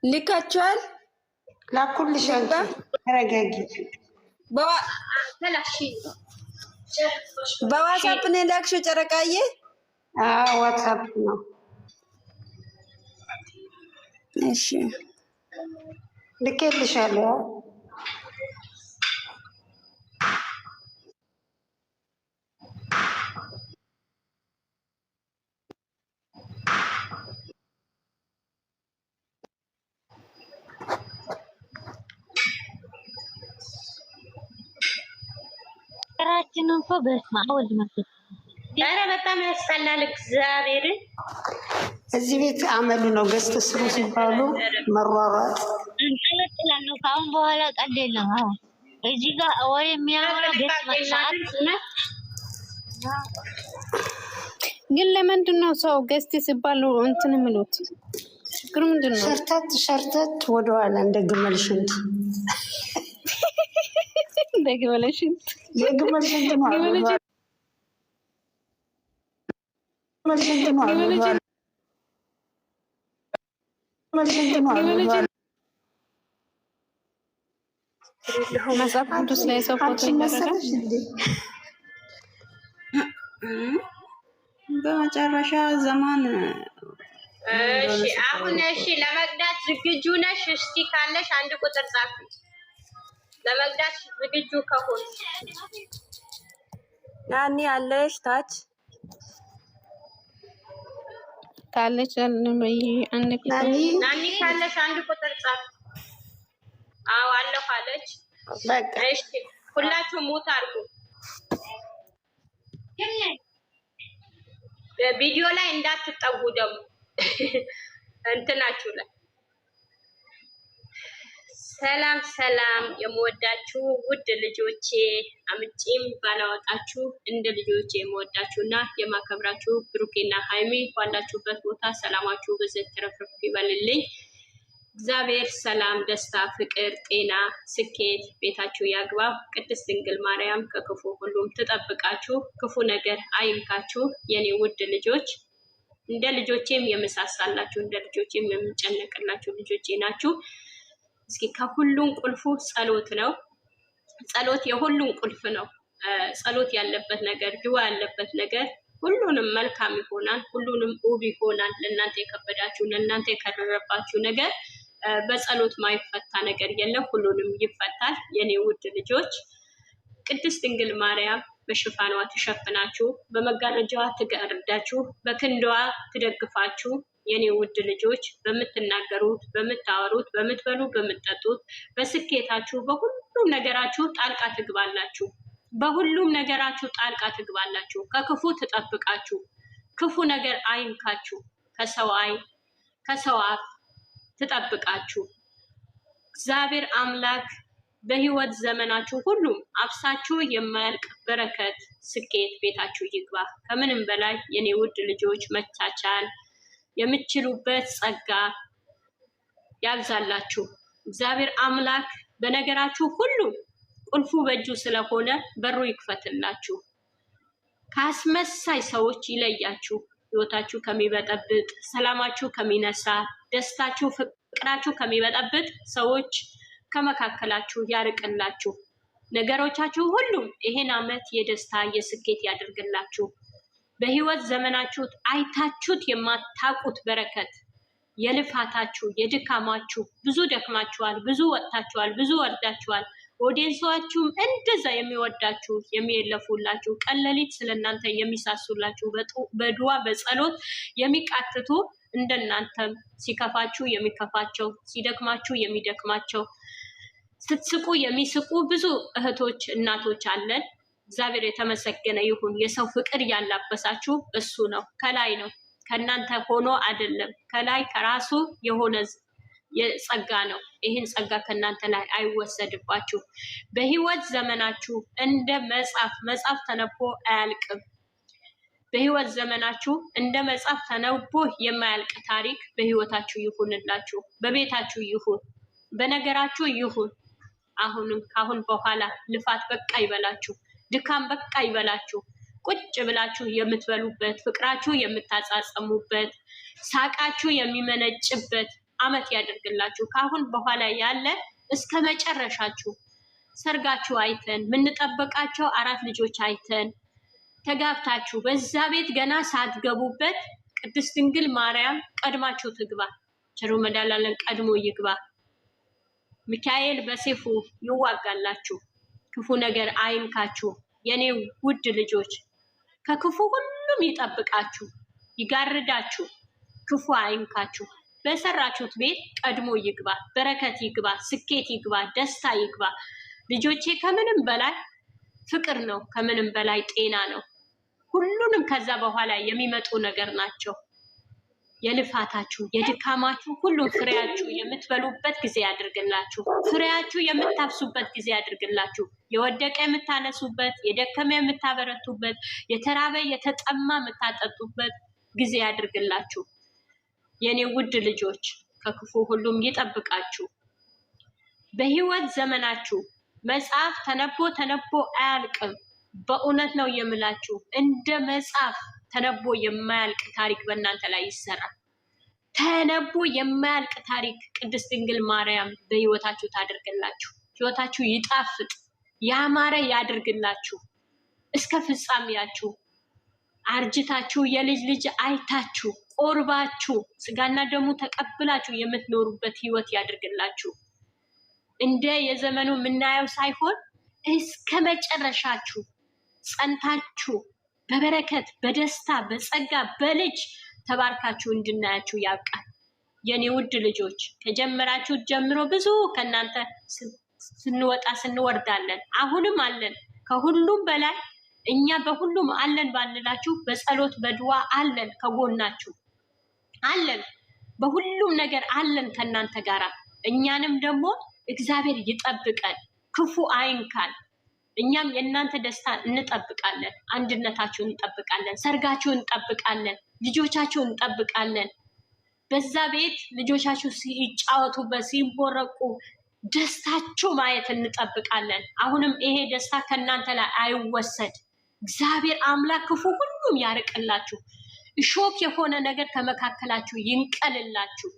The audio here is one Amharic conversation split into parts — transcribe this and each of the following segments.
ልካችኋል? ላኩልሽ። ተረጋጊ። በዋትስአፕ ነው የላክሽው ጨረቃዬ? ዋትስአፕ ነው። እሺ ልኬልሻለሁ። ራችን እንኳ በስመ አብ ወልድ መንፈስ ኧረ በጣም ያስጠላል። እግዚአብሔርን እዚህ ቤት አመሉ ነው። ገዝተ ስሩ ሲባሉ መሯሯጥ እንጠለጥላለሁ። ከአሁን በኋላ ቀልድ የለም። እዚህ ጋር ወሬ የሚያወራ ገዝት መስራት ግን ለምንድን ነው ሰው ገዝት ሲባሉ እንትን የሚሉት? ችግሩ ምንድን ነው? ሸርተት ወደኋላ እንደ ግመል ሽንት እንደ ግመል ሽንት መጽሐፍ ቅዱስ ላይ ሰው ፎቶ ይደረጋል። በመጨረሻ ዘመን እሺ አሁን እሺ ለመቅዳት ዝግጁ ነሽ? እስቲ ካለሽ አንድ ቁጥር ጻፊ። ለመቅዳት ዝግጁ ከሆነ ናኒ አለሽ ታች ካለች አንድ ቁጥር ናኒ ካለሽ አንድ ቁጥር ጻፊ። አዎ አለሁ ካለች በቃ እሺ ሁላችሁ ሙት አድርጉ። ቪዲዮ ላይ እንዳትጠጉ ደግሞ እንትናችሁ ላይ ሰላም ሰላም፣ የምወዳችሁ ውድ ልጆቼ አምጪም ባላወጣችሁ እንደ ልጆቼ የምወዳችሁና የማከብራችሁ ብሩኬና ሃይሚ ባላችሁበት ቦታ ሰላማችሁ በዘት ተረፍርፍ ይበልልኝ። እግዚአብሔር ሰላም፣ ደስታ፣ ፍቅር፣ ጤና፣ ስኬት ቤታችሁ ያግባ። ቅድስት ድንግል ማርያም ከክፉ ሁሉም ትጠብቃችሁ፣ ክፉ ነገር አይንካችሁ። የኔ ውድ ልጆች እንደ ልጆቼም የምሳሳላችሁ እንደ ልጆቼም የምጨነቅላችሁ ልጆቼ ናችሁ። እስኪ ከሁሉም ቁልፉ ጸሎት ነው። ጸሎት የሁሉም ቁልፍ ነው። ጸሎት ያለበት ነገር፣ ድዋ ያለበት ነገር ሁሉንም መልካም ይሆናል፣ ሁሉንም ውብ ይሆናል። ለእናንተ የከበዳችሁ ለእናንተ የከረረባችሁ ነገር በጸሎት ማይፈታ ነገር የለም፣ ሁሉንም ይፈታል። የኔ ውድ ልጆች ቅድስት ድንግል ማርያም በሽፋኗ ትሸፍናችሁ፣ በመጋረጃዋ ትጋርዳችሁ፣ በክንዷ ትደግፋችሁ። የኔ ውድ ልጆች በምትናገሩት፣ በምታወሩት፣ በምትበሉ፣ በምትጠጡት፣ በስኬታችሁ፣ በሁሉም ነገራችሁ ጣልቃ ትግባላችሁ። በሁሉም ነገራችሁ ጣልቃ ትግባላችሁ። ከክፉ ትጠብቃችሁ፣ ክፉ ነገር አይንካችሁ፣ ከሰው አይን ከሰው አፍ ትጠብቃችሁ። እግዚአብሔር አምላክ በህይወት ዘመናችሁ ሁሉም አብሳችሁ የማያልቅ በረከት፣ ስኬት ቤታችሁ ይግባ። ከምንም በላይ የኔ ውድ ልጆች መቻቻል የምትችሉበት ጸጋ ያብዛላችሁ። እግዚአብሔር አምላክ በነገራችሁ ሁሉ ቁልፉ በእጁ ስለሆነ በሩ ይክፈትላችሁ። ከአስመሳይ ሰዎች ይለያችሁ። ህይወታችሁ ከሚበጠብጥ፣ ሰላማችሁ ከሚነሳ፣ ደስታችሁ ፍቅራችሁ ከሚበጠብጥ ሰዎች ከመካከላችሁ ያርቅላችሁ። ነገሮቻችሁ ሁሉም ይሄን ዓመት የደስታ የስኬት ያደርግላችሁ። በህይወት ዘመናችሁ አይታችሁት የማታውቁት በረከት የልፋታችሁ የድካማችሁ ብዙ ደክማችኋል፣ ብዙ ወጥታችኋል፣ ብዙ ወርዳችኋል። ኦዲየንሳችሁም እንደዛ የሚወዳችሁ የሚለፉላችሁ ቀለሊት ስለናንተ የሚሳሱላችሁ በዱዓ በጸሎት የሚቃትቱ እንደናንተም ሲከፋችሁ የሚከፋቸው ሲደክማችሁ የሚደክማቸው ስትስቁ የሚስቁ ብዙ እህቶች እናቶች አለን። እግዚአብሔር የተመሰገነ ይሁን። የሰው ፍቅር ያላበሳችሁ እሱ ነው፣ ከላይ ነው፣ ከእናንተ ሆኖ አይደለም። ከላይ ከራሱ የሆነ የጸጋ ነው። ይህን ጸጋ ከእናንተ ላይ አይወሰድባችሁ። በህይወት ዘመናችሁ እንደ መጽሐፍ ተነቦ አያልቅም። በህይወት ዘመናችሁ እንደ መጽሐፍ ተነቦ የማያልቅ ታሪክ በህይወታችሁ ይሁንላችሁ፣ በቤታችሁ ይሁን፣ በነገራችሁ ይሁን። ካሁን በኋላ ልፋት በቃ ይበላችሁ፣ ድካም በቃ ይበላችሁ። ቁጭ ብላችሁ የምትበሉበት፣ ፍቅራችሁ የምታጻጸሙበት፣ ሳቃችሁ የሚመነጭበት አመት ያደርግላችሁ። ካሁን በኋላ ያለ እስከ መጨረሻችሁ ሰርጋችሁ አይተን ምንጠበቃቸው 4 ልጆች አይተን ተጋብታችሁ በዛ ቤት ገና ሳትገቡበት ቅድስት ድንግል ማርያም ቀድማችሁ ትግባ። ቸሩ መድኃኔዓለም ቀድሞ ይግባ። ሚካኤል በሰይፉ ይዋጋላችሁ። ክፉ ነገር አይንካችሁ። የኔ ውድ ልጆች ከክፉ ሁሉም ይጠብቃችሁ፣ ይጋርዳችሁ፣ ክፉ አይንካችሁ። በሰራችሁት ቤት ቀድሞ ይግባ፣ በረከት ይግባ፣ ስኬት ይግባ፣ ደስታ ይግባ። ልጆቼ ከምንም በላይ ፍቅር ነው፣ ከምንም በላይ ጤና ነው። ሁሉንም ከዛ በኋላ የሚመጡ ነገር ናቸው። የልፋታችሁ የድካማችሁ ሁሉም ፍሬያችሁ የምትበሉበት ጊዜ ያድርግላችሁ። ፍሬያችሁ የምታፍሱበት ጊዜ ያድርግላችሁ። የወደቀ የምታነሱበት፣ የደከመ የምታበረቱበት፣ የተራበ የተጠማ የምታጠጡበት ጊዜ ያድርግላችሁ። የኔ ውድ ልጆች ከክፉ ሁሉም ይጠብቃችሁ። በህይወት ዘመናችሁ መጽሐፍ ተነቦ አያልቅም። በእውነት ነው የምላችሁ፣ እንደ መጽሐፍ ተነቦ የማያልቅ ታሪክ በእናንተ ላይ ይሰራል። ተነቦ የማያልቅ ታሪክ ቅድስት ድንግል ማርያም በህይወታችሁ ታደርግላችሁ። ህይወታችሁ ይጣፍጥ ያማረ ያድርግላችሁ። እስከ ፍጻሜያችሁ አርጅታችሁ የልጅ ልጅ አይታችሁ ቆርባችሁ ስጋና ደሙ ተቀብላችሁ የምትኖሩበት ህይወት ያድርግላችሁ። እንደ የዘመኑ የምናየው ሳይሆን እስከ መጨረሻችሁ ጸንታችሁ በበረከት በደስታ በጸጋ በልጅ ተባርካችሁ እንድናያችሁ ያብቃል። የኔ ውድ ልጆች ከጀመራችሁ ጀምሮ ብዙ ከናንተ ስንወጣ ስንወርዳለን፣ አሁንም አለን። ከሁሉም በላይ እኛ በሁሉም አለን ባንላችሁ በጸሎት በድዋ አለን፣ ከጎናችሁ አለን፣ በሁሉም ነገር አለን ከናንተ ጋራ። እኛንም ደግሞ እግዚአብሔር ይጠብቀን፣ ክፉ አይንካን። እኛም የእናንተ ደስታ እንጠብቃለን፣ አንድነታችሁን እንጠብቃለን፣ ሰርጋችሁን እንጠብቃለን፣ ልጆቻችሁን እንጠብቃለን። በዛ ቤት ልጆቻችሁ ሲጫወቱበት ሲቦረቁ ደስታችሁ ማየት እንጠብቃለን። አሁንም ይሄ ደስታ ከእናንተ ላይ አይወሰድ። እግዚአብሔር አምላክ ክፉ ሁሉም ያርቅላችሁ። እሾክ የሆነ ነገር ከመካከላችሁ ይንቀልላችሁ።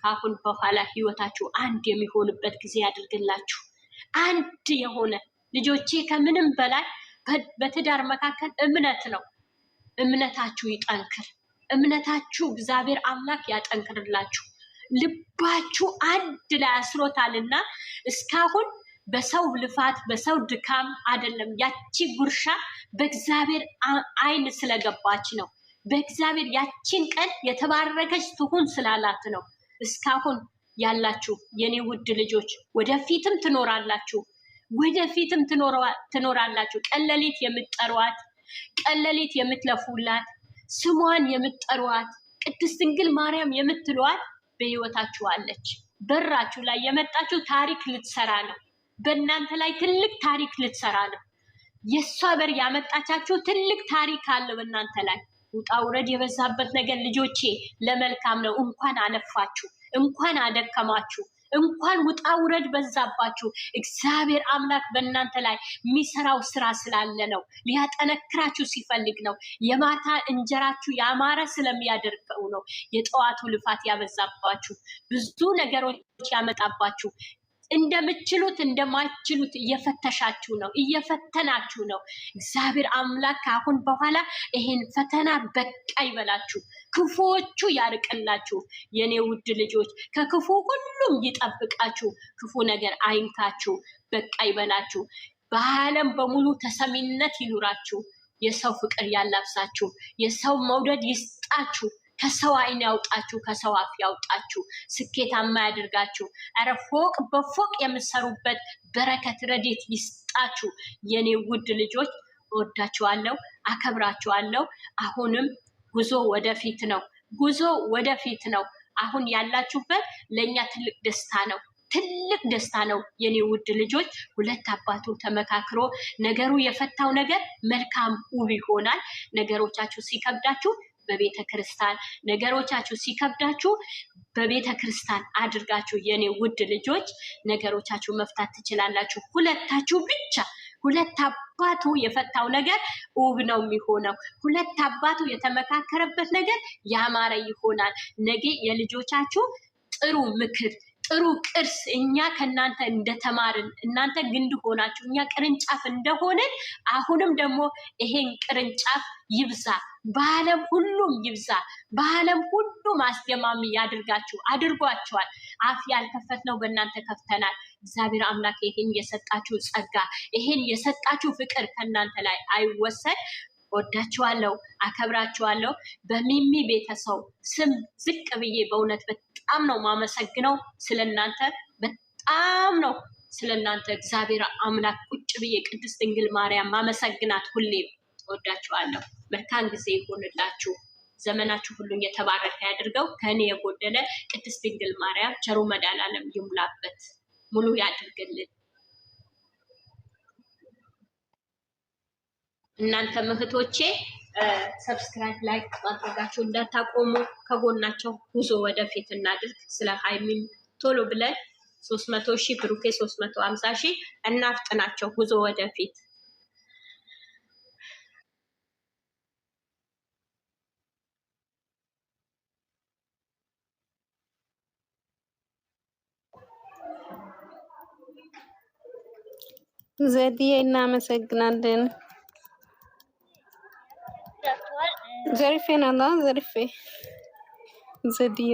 ከአሁን በኋላ ህይወታችሁ አንድ የሚሆንበት ጊዜ ያድርግላችሁ። አንድ የሆነ ልጆቼ ከምንም በላይ በትዳር መካከል እምነት ነው። እምነታችሁ ይጠንክር። እምነታችሁ እግዚአብሔር አምላክ ያጠንክርላችሁ። ልባችሁ አንድ ላይ አስሮታልና እስካሁን በሰው ልፋት በሰው ድካም አይደለም። ያቺ ጉርሻ በእግዚአብሔር አይን ስለገባች ነው። በእግዚአብሔር ያቺን ቀን የተባረከች ትሁን ስላላት ነው እስካሁን ያላችሁ የኔ ውድ ልጆች። ወደፊትም ትኖራላችሁ፣ ወደፊትም ትኖራላችሁ። ቀለሊት የምትጠሯት፣ ቀለሊት የምትለፉላት፣ ስሟን የምትጠሯት ቅድስት ድንግል ማርያም የምትሏት በህይወታችሁ አለች። በራችሁ ላይ የመጣችሁ ታሪክ ልትሰራ ነው። በእናንተ ላይ ትልቅ ታሪክ ልትሰራ ነው። የእሷ በር ያመጣቻችሁ ትልቅ ታሪክ አለ በእናንተ ላይ። ውጣ ውረድ የበዛበት ነገር ልጆቼ ለመልካም ነው። እንኳን አለፋችሁ፣ እንኳን አደከማችሁ፣ እንኳን ውጣ ውረድ በዛባችሁ። እግዚአብሔር አምላክ በእናንተ ላይ የሚሰራው ስራ ስላለ ነው። ሊያጠነክራችሁ ሲፈልግ ነው። የማታ እንጀራችሁ ያማረ ስለሚያደርገው ነው። የጠዋቱ ልፋት ያበዛባችሁ፣ ብዙ ነገሮች ያመጣባችሁ እንደምትችሉት እንደማትችሉት እየፈተሻችሁ ነው፣ እየፈተናችሁ ነው። እግዚአብሔር አምላክ አሁን በኋላ ይሄን ፈተና በቃ ይበላችሁ፣ ክፉዎቹ ያርቅላችሁ። የኔ ውድ ልጆች ከክፉ ሁሉም ይጠብቃችሁ፣ ክፉ ነገር አይንካችሁ፣ በቃ ይበላችሁ። በዓለም በሙሉ ተሰሚነት ይኑራችሁ። የሰው ፍቅር ያላብሳችሁ፣ የሰው መውደድ ይስጣችሁ። ከሰው አይን ያውጣችሁ፣ ከሰው አፍ ያውጣችሁ፣ ስኬታማ ያድርጋችሁ። ኧረ ፎቅ በፎቅ የምትሰሩበት በረከት ረድኤት ይስጣችሁ። የኔ ውድ ልጆች እወዳችኋለሁ፣ አከብራችኋለሁ። አሁንም ጉዞ ወደፊት ነው፣ ጉዞ ወደፊት ነው። አሁን ያላችሁበት ለእኛ ትልቅ ደስታ ነው። ትልቅ ደስታ ነው የኔ ውድ ልጆች። ሁለት አባቱ ተመካክሮ ነገሩ የፈታው ነገር መልካም ውብ ይሆናል። ነገሮቻችሁ ሲከብዳችሁ በቤተ ክርስቲያን ነገሮቻችሁ ሲከብዳችሁ በቤተ ክርስቲያን አድርጋችሁ የኔ ውድ ልጆች ነገሮቻችሁ መፍታት ትችላላችሁ። ሁለታችሁ ብቻ ሁለት አባቱ የፈታው ነገር ውብ ነው የሚሆነው። ሁለት አባቱ የተመካከረበት ነገር ያማረ ይሆናል። ነገ የልጆቻችሁ ጥሩ ምክር ጥሩ ቅርስ እኛ ከናንተ እንደተማርን እናንተ ግንድ ሆናችሁ እኛ ቅርንጫፍ እንደሆነን አሁንም ደግሞ ይሄን ቅርንጫፍ ይብዛ በዓለም ሁሉም ይብዛ በዓለም ሁሉም አስደማሚ ያድርጋችሁ አድርጓቸዋል። አፍ ያልከፈትነው በእናንተ ከፍተናል። እግዚአብሔር አምላክ ይሄን የሰጣችሁ ጸጋ ይሄን የሰጣችሁ ፍቅር ከናንተ ላይ አይወሰድ። ወዳችኋለሁ፣ አከብራችኋለሁ። በሚሚ ቤተሰብ ስም ዝቅ ብዬ በእውነት በጣም ነው ማመሰግነው ስለናንተ በጣም ነው ስለናንተ እግዚአብሔር አምላክ ቁጭ ብዬ ቅድስት ድንግል ማርያም ማመሰግናት ሁሌም ወዳችኋለሁ። መልካም ጊዜ ይሁንላችሁ። ዘመናችሁ ሁሉ የተባረከ ያድርገው። ከኔ የጎደለ ቅድስት ድንግል ማርያም ቸሩ መድኃኔዓለም ይሙላበት ሙሉ ያድርግልን። እናንተ እህቶቼ ሰብስክራይብ ላይክ ማድረጋችሁ እንዳታቆሙ። ከጎናቸው ጉዞ ወደፊት እናድርግ። ስለ ሃይሚም ቶሎ ብለን 300,000 ብሩኬ 350,000 እናፍጥናቸው። ጉዞ ወደፊት። ዘዲዬ እናመሰግናለን። ዘሪፌ ናላ ዘሪፌ ዘዲዬ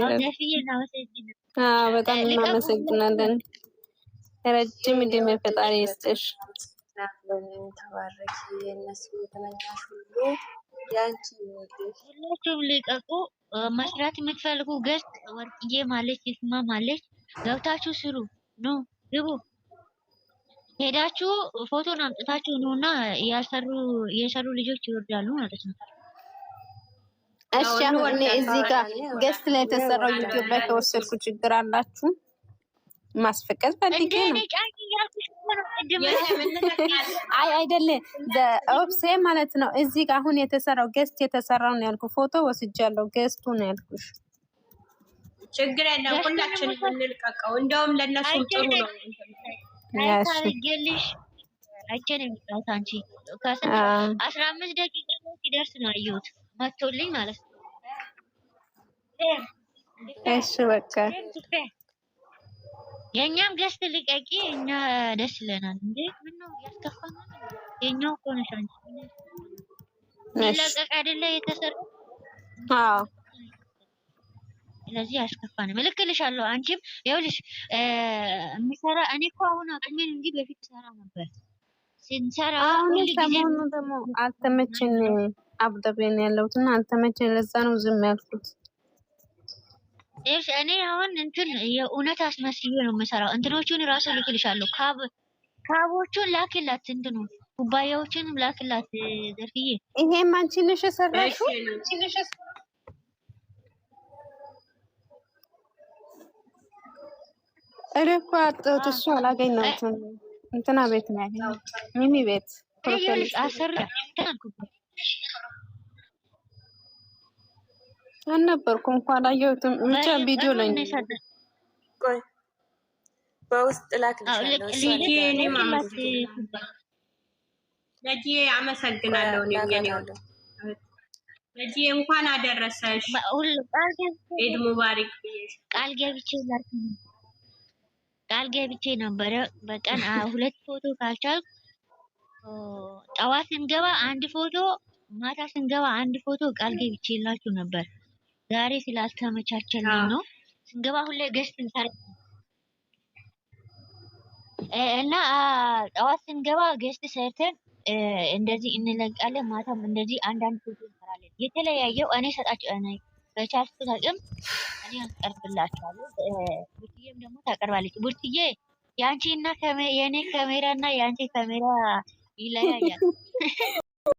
በጣም እናመሰግናለን። ረጅም ዕድሜ ፈጣሪ ይስጥሽ። ተባረኪ። የእነሱ የተመኛሽ ሁሉ ያንቺ ይሁንልሽ። ሁላችሁም ልቀቁ። መስራት የምትፈልጉ ገጽ ወርቅዬ ማለች ይስማ ማለች ገብታችሁ ስሩ። ኑ ግቡ። ሄዳችሁ ፎቶን አምጥታችሁ ነውና የሰሩ ልጆች ይወርዳሉ ማለት ነው። እሺ አሁን እኔ እዚህ ጋር ገስት ላይ የተሰራው ዩቲዩብ ላይ ተወሰድኩ። ችግር አላችሁ? ማስፈቀድ ፈልጌ ነው። አይ አይደለም ኦፕሴ ማለት ነው። እዚህ ጋር አሁን የተሰራው ገስት የተሰራው ነው ያልኩ። ፎቶ ወስጃለሁ። ገስቱ ነው ያልኩሽ። ችግር የለም። ሁላችንም እንልቀቀው። እንደውም ለነሱ ጥሩ ነው። ታሪገልሽ አይቼን የሚጣት አንቺ ከ15 ደቂቃ ሲደርስ ነው አየሁት መጥቶልኝ ማለት ነው። እሺ በቃ የኛም ገስት ልቀቂ። እኛ ደስ ይለናል እንዴ ምን ነው ያስከፋናል? የኛው እኮ ነሽ አንቺ ለቀቅ አይደለ የተሰራው? አዎ ስለዚህ አስከፋንም። እልክልሻለሁ። አንቺም ይኸውልሽ የሚሰራ እኔ እኮ አሁን አቅሜን እንጂ በፊት ሰራ ነበር ስንሰራ አሁን ሰሞኑ ደግሞ አልተመቸኝ። አብዳቤ ነው ያለሁት እና አልተመቸኝ። ለዛ ነው ዝም ያልኩት። እኔ አሁን እንትን የእውነት አስመስዬ ነው የምሰራው። እንትኖቹን ራሱ ልክልሻለሁ። ካቦቹን ላክላት፣ እንትኑ ኩባያዎቹንም ላክላት ዘርፍዬ። ይሄም አንቺ ነሽ የሰራሽው? እኔ እኮ አጣሁት። እሱ አላገኘሁትም። እንትና ቤት ነው ያገኘሁት፣ ሚሚ ቤት አሰራ አልነበርኩም እንኳን አላየሁትም። ብቻ ቪዲዮ ላይ ነው። ቆይ በውስጥ ላክልሻለሁ። ለጂ አመሰግናለሁ። ለጂ እንኳን አደረሰሽ። ኢድ ሙባረክ ብዬሽ ቃል ገብቼ ነበረ በቀን 2 ፎቶ ካልቻልኩ ጠዋት ስንገባ 1 ፎቶ ማታ ስንገባ 1 ፎቶ ቃል ገብቼላችሁ ነበር። ዛሬ ስላልተመቻቸልኝ ነው። ስንገባ ሁሌ ገስት እንሰራ እና ጠዋት ስንገባ ገስት ሰርተን እንደዚህ እንለቃለን። ማታም እንደዚህ አንዳንድ ፎቶ እንሰራለን። የተለያየው እኔ ሰጣችሁ እኔ በቻልኩት አቅም እኔ አቀርብላችኋለሁ። ቡርትዬም ደግሞ ታቀርባለች። ቡርትዬ ያንቺ እና የኔ ካሜራ እና ያንቺ ካሜራ ይለያያል።